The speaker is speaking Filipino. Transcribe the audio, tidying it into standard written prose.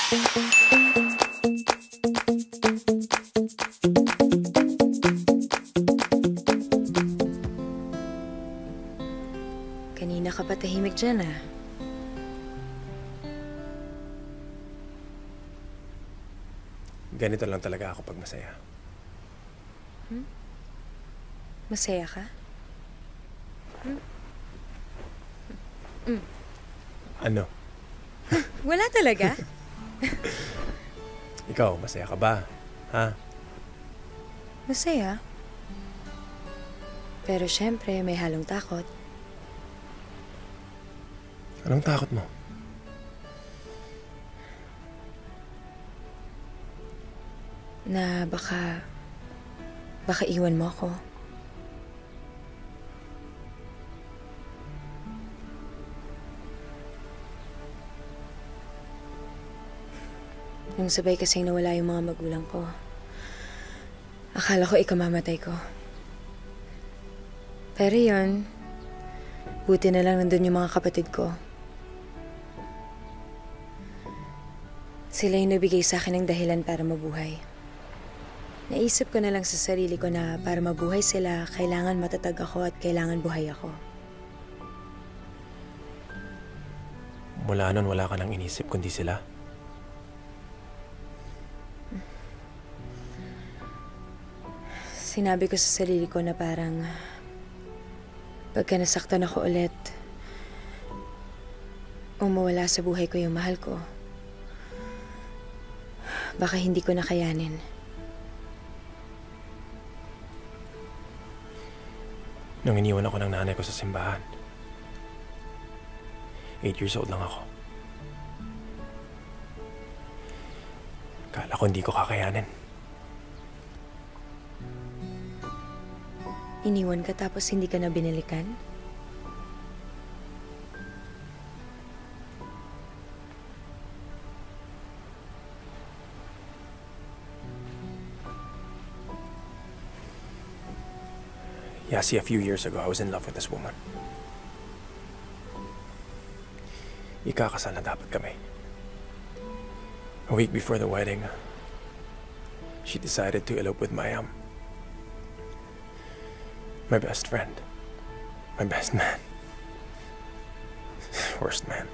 Kanina ka pa tahimik dyan, ah. Ganito lang talaga ako pag masaya. Masaya ka? Ano? Wala talaga? Ikaw, masaya ka ba? Ha? Masaya. Pero syempre, may halong takot. Anong takot mo? Na baka iwan mo ako. Nung sabay kasing nawala yung mga magulang ko, akala ko ikamamatay ko. Pero yun, buti na lang nandun yung mga kapatid ko. Sila yung nabigay sa akin ng dahilan para mabuhay. Naisip ko na lang sa sarili ko na para mabuhay sila, kailangan matatag ako at kailangan buhay ako. Mula nun, wala ka nang inisip kundi sila? Sinabi ko sa sarili ko na parang pagka nasaktan ako ulit o mawala sa buhay ko yung mahal ko, baka hindi ko na kayanin. Nung iniwan ako ng nanay ko sa simbahan, 8 years old lang ako. Akala ko hindi ko kakayanin. Iniwan ka tapos hindi ka na binalikan? Yeah, see, a few years ago, I was in love with this woman. Ikakasal na dapat kami. A week before the wedding, she decided to elope with my best friend. My best man. Worst man.